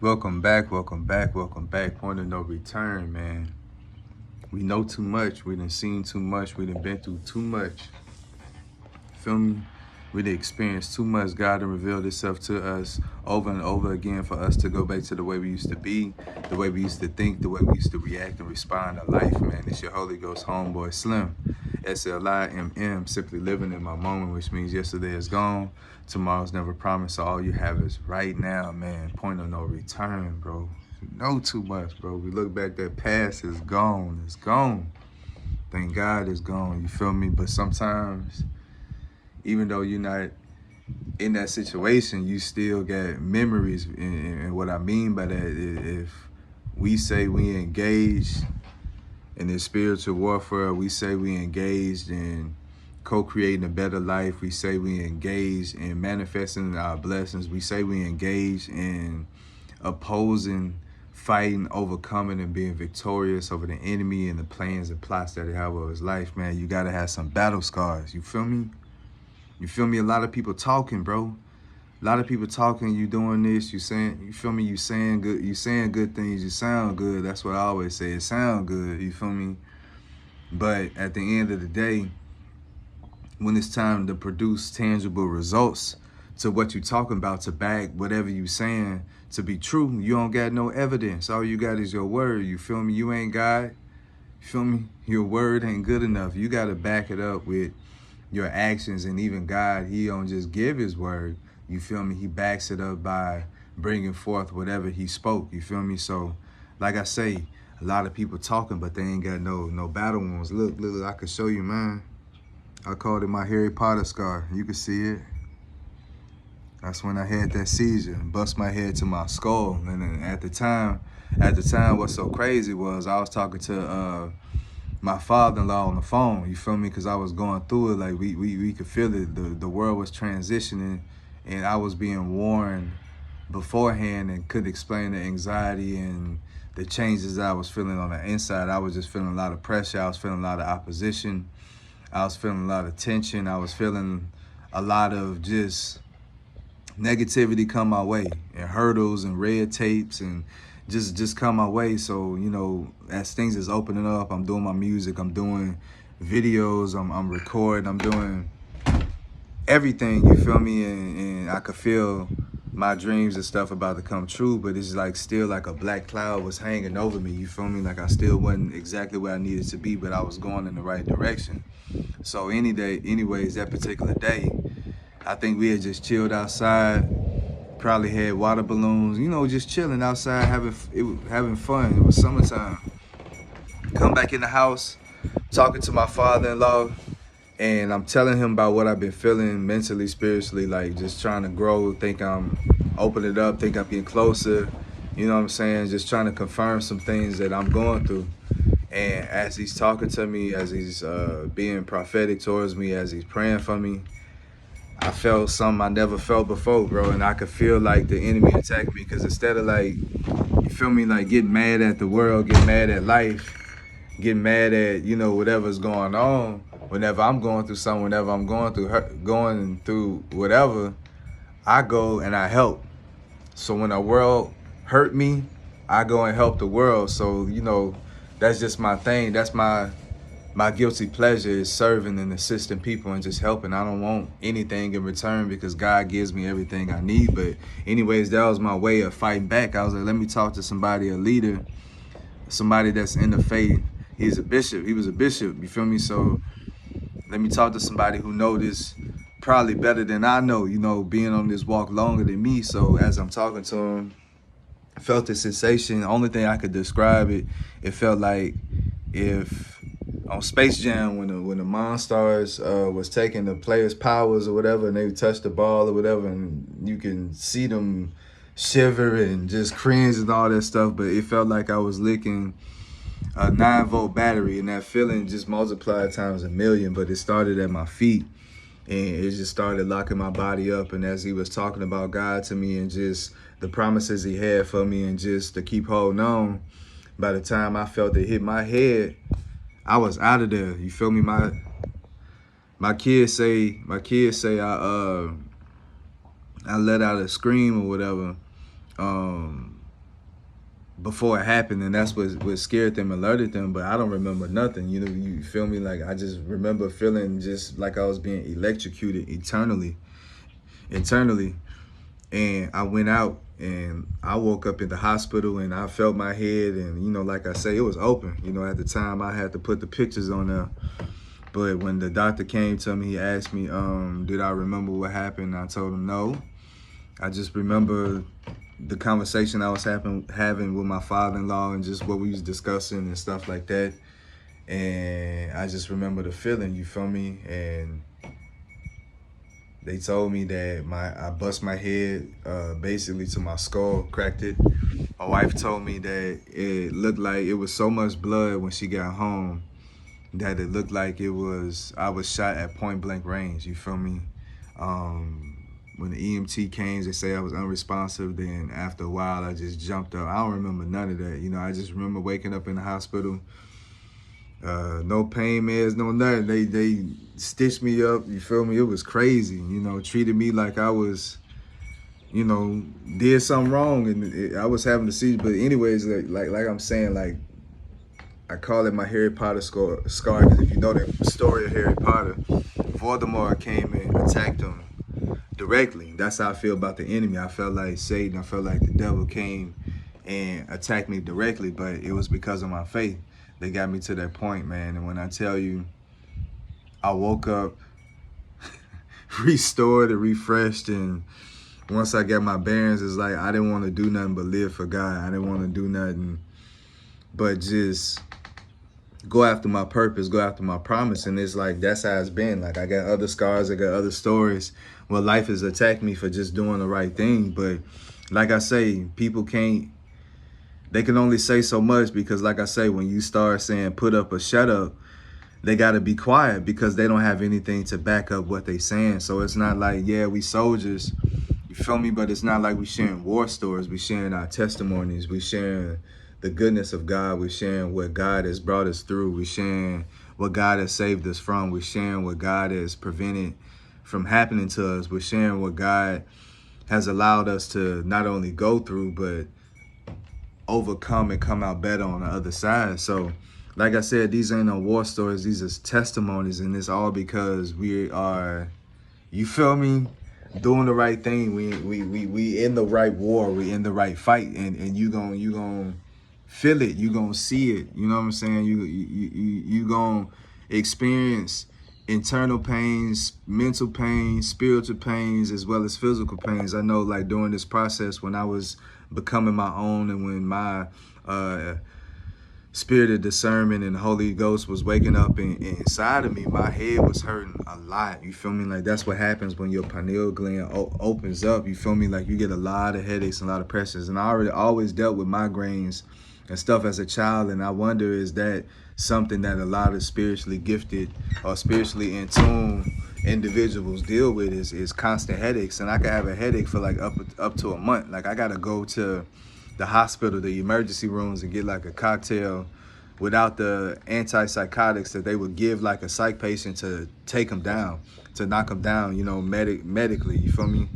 Welcome back, welcome back, welcome back. Point of no return, man. We know too much. We done seen too much. We done been through too much. Feel me? We done experienced too much. God done revealed Himself to us over and over again for us to go back to the way we used to be, the way we used to think, the way we used to react and respond to life, man. It's your Holy Ghost homeboy Slim. SLIMM, simply living in my moment, which means yesterday is gone, tomorrow's never promised. So all you have is right now, man. Point of no return, bro. You know too much, bro. We look back, that past is gone. It's gone. Thank God it's gone. You feel me? But sometimes, even though you're not in that situation, you still got memories. And what I mean by that is if we say we engaged in this spiritual warfare, we say we engaged in co-creating a better life, we say we engaged in manifesting our blessings, we say we engaged in opposing, fighting, overcoming, and being victorious over the enemy and the plans and plots that they have over his life, man, you gotta have some battle scars. You feel me? You feel me? A lot of people talking, bro. A lot of people talking, you doing this, you saying, you feel me? You saying good things, you sound good. That's what I always say. It sound good, you feel me? But at the end of the day, when it's time to produce tangible results to what you talking about, to back whatever you saying to be true, you don't got no evidence. All you got is your word, you feel me? You ain't God, you feel me? Your word ain't good enough. You got to back it up with your actions. And even God, He don't just give His word, you feel me? He backs it up by bringing forth whatever He spoke, you feel me? So, like I say, a lot of people talking, but they ain't got no battle wounds. Look, I could show you mine. I called it my Harry Potter scar. You can see it. That's when I had that seizure and bust my head to my skull. And then at the time, what's so crazy was I was talking to my father-in-law on the phone, you feel me? Because I was going through it, like we could feel it. The world was transitioning, and I was being warned beforehand and could explain the anxiety and the changes that I was feeling on the inside. I was just feeling a lot of pressure. I was feeling a lot of opposition. I was feeling a lot of tension. I was feeling a lot of just negativity come my way, and hurdles and red tapes and just come my way. So, you know, as things is opening up, I'm doing my music, I'm doing videos, I'm recording, I'm doing everything, you feel me? And I could feel my dreams and stuff about to come true, but it's like still like a black cloud was hanging over me, you feel me? Like I still wasn't exactly where I needed to be, but I was going in the right direction. So anyways, that particular day, I think we had just chilled outside, probably had water balloons, you know, just chilling outside, having fun. It was summertime. Come back in the house, talking to my father-in-law, and I'm telling him about what I've been feeling mentally, spiritually, like just trying to grow, think I'm opening it up, think I'm getting closer, you know what I'm saying? Just trying to confirm some things that I'm going through. And as he's talking to me, as he's being prophetic towards me, as he's praying for me, I felt something I never felt before, bro. And I could feel like the enemy attacking me, because instead of like, you feel me, like getting mad at the world, getting mad at life, getting mad at, you know, whatever's going on, whenever I'm going through something, whenever I'm going through whatever, I go and I help. So when the world hurt me, I go and help the world. So, you know, that's just my thing. That's my guilty pleasure, is serving and assisting people and just helping. I don't want anything in return, because God gives me everything I need. But anyways, that was my way of fighting back. I was like, let me talk to somebody, a leader, somebody that's in the faith. He's a bishop. He was a bishop, you feel me? So let me talk to somebody who know this probably better than I know, you know, being on this walk longer than me. So as I'm talking to him, I felt the sensation. The only thing I could describe it, it felt like if on Space Jam, when the Monstars was taking the players' powers or whatever, and they touched the ball or whatever, and you can see them shiver and just cringe and all that stuff. But it felt like I was licking a 9-volt battery, and that feeling just multiplied times a million. But it started at my feet, and it just started locking my body up. And as he was talking about God to me and just the promises He had for me, and just to keep holding on, by the time I felt it hit my head, I was out of there. You feel me? My kids say I let out a scream or whatever. before it happened, and that's what scared them, alerted them. But I don't remember nothing. You know, you feel me? Like I just remember feeling just like I was being electrocuted internally. And I went out and I woke up in the hospital and I felt my head, and you know, like I say, it was open. You know, at the time I had to put the pictures on there. But when the doctor came to me, he asked me, did I remember what happened? I told him no. I just remember the conversation I was having with my father-in-law and just what we was discussing and stuff like that. And I just remember the feeling, you feel me? And they told me that I bust my head basically to my skull, cracked it. My wife told me that it looked like it was so much blood when she got home that it looked like I was shot at point blank range, you feel me? When the EMT came, they say I was unresponsive. Then after a while, I just jumped up. I don't remember none of that. You know, I just remember waking up in the hospital. No pain meds, no nothing. They stitched me up, you feel me? It was crazy, you know, treated me like I was, you know, did something wrong, and I was having a seizure. But anyways, like I'm saying, like, I call it my Harry Potter scar, because if you know the story of Harry Potter, Voldemort came and attacked him directly. That's how I feel about the enemy. I felt like Satan, I felt like the devil came and attacked me directly, but it was because of my faith. They got me to that point, man. And when I tell you, I woke up restored and refreshed, and once I got my bearings, it's like I didn't want to do nothing but live for God. I didn't want to do nothing but just go after my purpose, go after my promise. And it's like, that's how it's been. Like, I got other scars, I got other stories where life has attacked me for just doing the right thing. But like I say, people they can only say so much, because like I say, when you start saying put up or shut up, they got to be quiet because they don't have anything to back up what they saying. So it's not like, yeah, we soldiers, you feel me? But it's not like we sharing war stories. We sharing our testimonies. We sharing the goodness of God. We sharing what God has brought us through. We sharing what God has saved us from. We sharing what God has prevented from happening to us. We're sharing what God has allowed us to not only go through, but overcome and come out better on the other side. So like I said, these ain't no war stories. These are testimonies, and it's all because we are, you feel me, doing the right thing. We in the right war. We in the right fight, and you gon' feel it. You gonna see it. You know what I'm saying? You gonna experience internal pains, mental pains, spiritual pains, as well as physical pains. I know, like, during this process, when I was becoming my own, and when my spirit of discernment and the Holy Ghost was waking up inside of me, my head was hurting a lot. You feel me? Like, that's what happens when your pineal gland opens up. You feel me? Like, you get a lot of headaches and a lot of pressures. And I always dealt with migraines and stuff as a child, and I wonder, is that something that a lot of spiritually gifted or spiritually in tune individuals deal with, is constant headaches? And I could have a headache for like up to a month. Like, I gotta go to the hospital, the emergency rooms, and get like a cocktail without the antipsychotics that they would give like a psych patient to take them down, to knock them down, you know, medically, you feel me?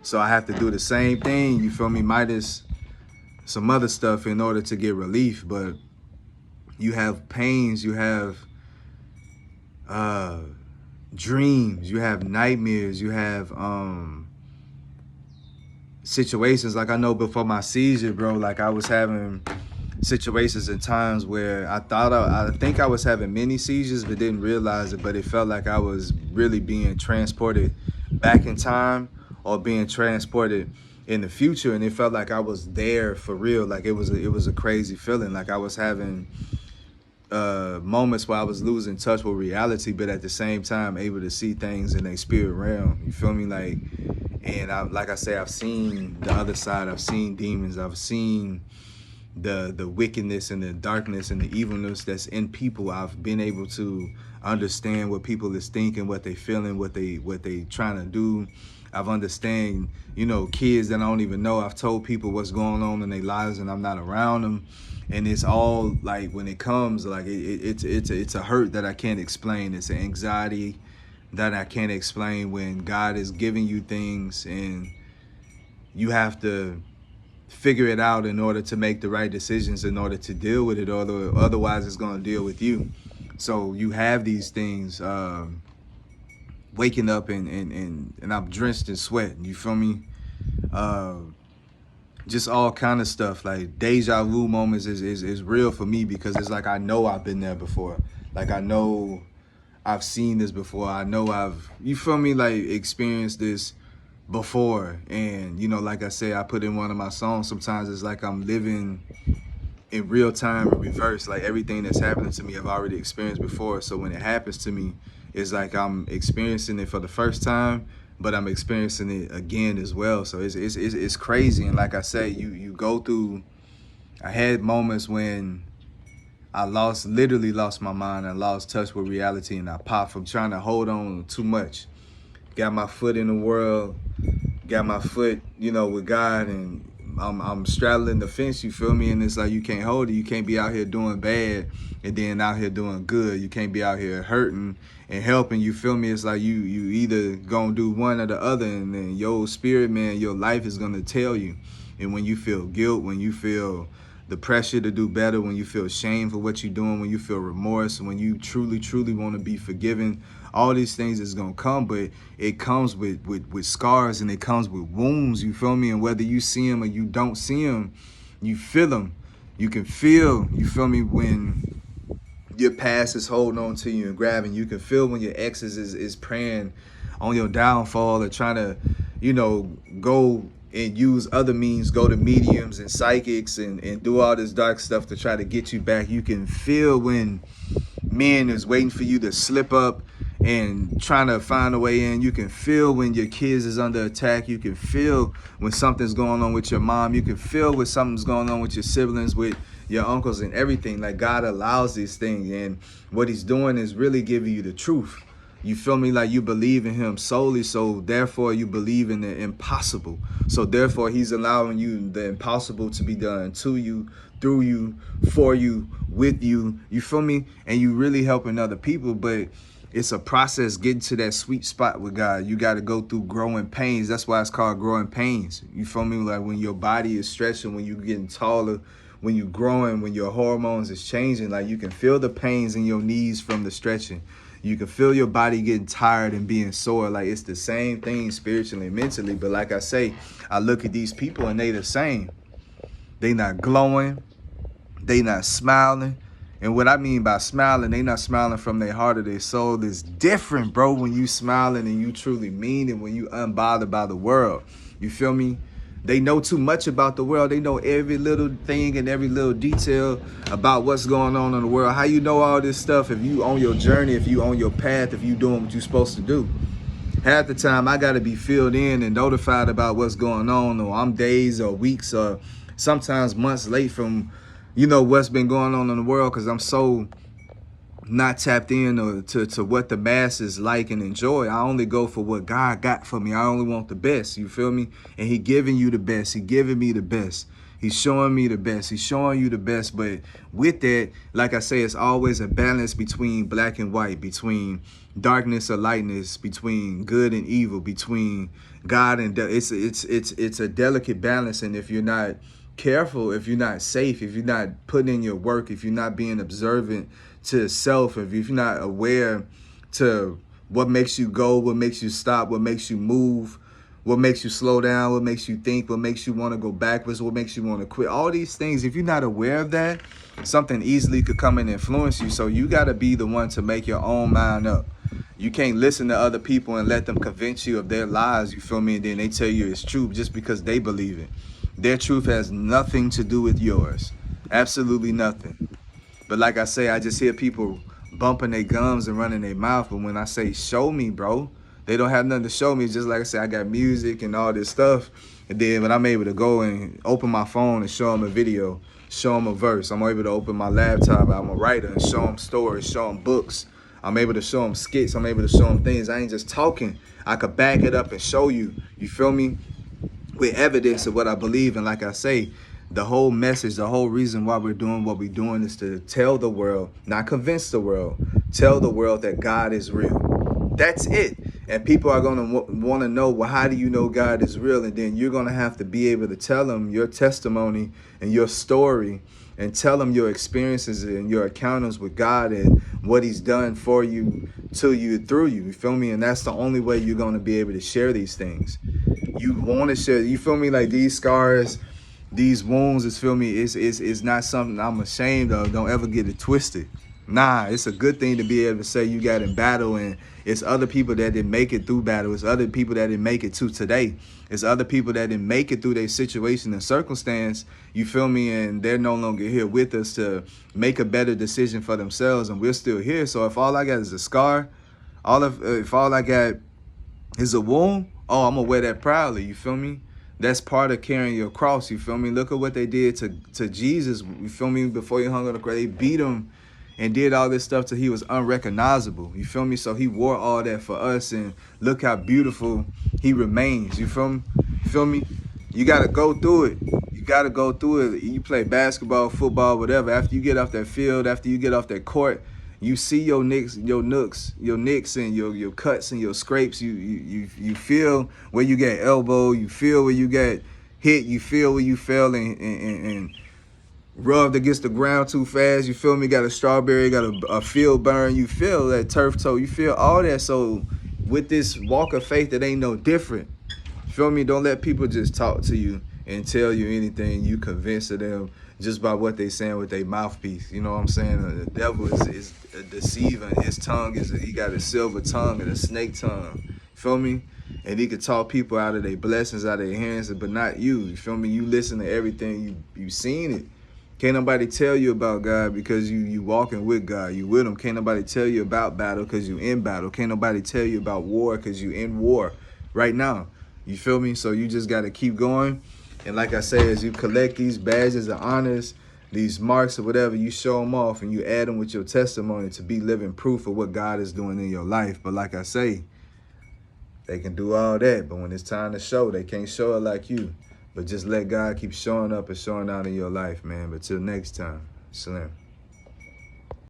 So I have to do the same thing, you feel me, minus some other stuff in order to get relief. But you have pains, you have dreams, you have nightmares, you have situations. Like, I know before my seizure, bro, like, I was having situations and times where I think I was having mini seizures, but didn't realize it. But it felt like I was really being transported back in time, or being transported in the future, and it felt like I was there for real. Like, it was a crazy feeling. Like, I was having moments where I was losing touch with reality, but at the same time able to see things in a spirit realm. You feel me? Like, and like I say, I've seen the other side. I've seen demons. I've seen the wickedness and the darkness and the evilness that's in people. I've been able to understand what people is thinking, what they feeling, what they trying to do. I've understand, you know, kids that I don't even know. I've told people what's going on in their lives, and I'm not around them. And it's all like, when it comes, like, it's a hurt that I can't explain. It's an anxiety that I can't explain when God is giving you things, and you have to figure it out in order to make the right decisions, in order to deal with it, or otherwise it's going to deal with you. So you have these things, waking up and I'm drenched in sweat. You feel me? Just all kind of stuff, like deja vu moments is real for me, because it's like I know I've been there before. Like I know I've seen this before. I know you feel me, like experienced this before. And you know, like I say, I put in one of my songs, sometimes it's like I'm living in real time in reverse. Like everything that's happening to me I've already experienced before. So when it happens to me, it's like I'm experiencing it for the first time, but I'm experiencing it again as well. So it's crazy. And like I say, you go through, I had moments when I literally lost my mind. I lost touch with reality, and I popped from trying to hold on too much. Got my foot in the world, got my foot, you know, with God, and I'm straddling the fence, you feel me? And it's like you can't hold it. You can't be out here doing bad and then out here doing good. You can't be out here hurting and helping, you feel me? It's like you either gonna do one or the other, and then your spirit, man, your life is gonna tell you. And when you feel guilt, when you feel the pressure to do better, when you feel shame for what you're doing, when you feel remorse, when you truly want to be forgiven, all these things is gonna come, but it comes with scars, and it comes with wounds, you feel me? And whether you see them or you don't see them, you feel them. You can feel, you feel me, when your past is holding on to you and grabbing. You can feel when your exes is praying on your downfall, or trying to, you know, go and use other means, go to mediums and psychics and do all this dark stuff to try to get you back. You can feel when men is waiting for you to slip up and trying to find a way in. You can feel when your kids is under attack. You can feel when something's going on with your mom. You can feel when something's going on with your siblings, with your uncles and everything. Like God allows these things, and what he's doing is really giving you the truth. You feel me? Like you believe in him solely, so therefore you believe in the impossible. So therefore he's allowing you the impossible to be done to you, through you, for you, with you. You feel me? And you really helping other people, but it's a process getting to that sweet spot with God. You got to go through growing pains. That's why it's called growing pains. You feel me? Like when your body is stretching, when you're getting taller, when you're growing, when your hormones is changing, like you can feel the pains in your knees from the stretching. You can feel your body getting tired and being sore. Like it's the same thing spiritually and mentally. But like I say, I look at these people and they the same. They not glowing. They not smiling. And what I mean by smiling, they not smiling from their heart or their soul. It's different, bro, when you smiling and you truly mean it, when you unbothered by the world. You feel me? They know too much about the world. They know every little thing and every little detail about what's going on in the world. How you know all this stuff if you on your journey, if you on your path, if you doing what you're supposed to do? Half the time I got to be filled in and notified about what's going on, or I'm days or weeks or sometimes months late from, you know, what's been going on in the world, because I'm so not tapped in or to what the masses like and enjoy. I only go for what God got for me. I only want the best, you feel me? And he giving you the best. He giving me the best. He's showing me the best. He's showing you the best. But with that, like I say, it's always a balance between black and white, between darkness or lightness, between good and evil, between God and it's a delicate balance. And if you're not careful, if you're not safe, if you're not putting in your work, if you're not being observant to self, if you're not aware to what makes you go, what makes you stop, what makes you move, what makes you slow down, what makes you think, what makes you want to go backwards, what makes you want to quit, all these things, if you're not aware of that, something easily could come and influence you. So you got to be the one to make your own mind up. You can't listen to other people and let them convince you of their lies, you feel me? And then they tell you it's true just because they believe it. Their truth has nothing to do with yours. Absolutely nothing. But like I say, I just hear people bumping their gums and running their mouth. But when I say, show me, bro, they don't have nothing to show me. It's just like I say, I got music and all this stuff. And then when I'm able to go and open my phone and show them a video, show them a verse. I'm able to open my laptop. I'm a writer and show them stories, show them books. I'm able to show them skits. I'm able to show them things. I ain't just talking. I could back it up and show you. You feel me? With evidence of what I believe. And like I say, the whole message, the whole reason why we're doing what we're doing is to tell the world, not convince the world, tell the world that God is real. That's it. And people are going to want to know, well, how do you know God is real? And then you're going to have to be able to tell them your testimony and your story, and tell them your experiences and your encounters with God and what he's done for you, to you, through you. You feel me? And that's the only way you're going to be able to share these things. You want to share, you feel me? Like these scars, these wounds, is, feel me, it's not something I'm ashamed of. Don't ever get it twisted. Nah, it's a good thing to be able to say you got in battle, and it's other people that didn't make it through battle. It's other people that didn't make it to today. It's other people that didn't make it through their situation and circumstance, you feel me, and they're no longer here with us to make a better decision for themselves, and we're still here. So if all I got is a scar, if all I got is a wound, oh, I'm gonna wear that proudly, you feel me? That's part of carrying your cross, you feel me? Look at what they did to Jesus, you feel me, before he hung on the cross. They beat him and did all this stuff till he was unrecognizable, you feel me? So he wore all that for us, and look how beautiful he remains, you feel me? You gotta go through it. You gotta go through it. You play basketball, football, whatever. After you get off that field, after you get off that court, you see your nicks and your cuts and your scrapes. You feel where you get elbowed. You feel where you get hit. You feel where you fell and rubbed against the ground too fast. You feel me? Got a strawberry, got a field burn. You feel that turf toe. You feel all that. So with this walk of faith, that ain't no different. Feel me? Don't let people just talk to you and tell you anything. You convince of them just by what they saying with their mouthpiece. You know what I'm saying? The devil is deceiving. His tongue he got a silver tongue and a snake tongue. Feel me? And he could talk people out of their blessings, out of their hands, but not you. You feel me? You listen to everything. You seen it. Can't nobody tell you about God because you walking with God. You with him. Can't nobody tell you about battle because you in battle. Can't nobody tell you about war because you in war right now. You feel me? So you just got to keep going. And like I say, as you collect these badges of honors, these marks or whatever, you show them off and you add them with your testimony to be living proof of what God is doing in your life. But like I say, they can do all that, but when it's time to show, they can't show it like you. But just let God keep showing up and showing out in your life, man. But till next time, Slim.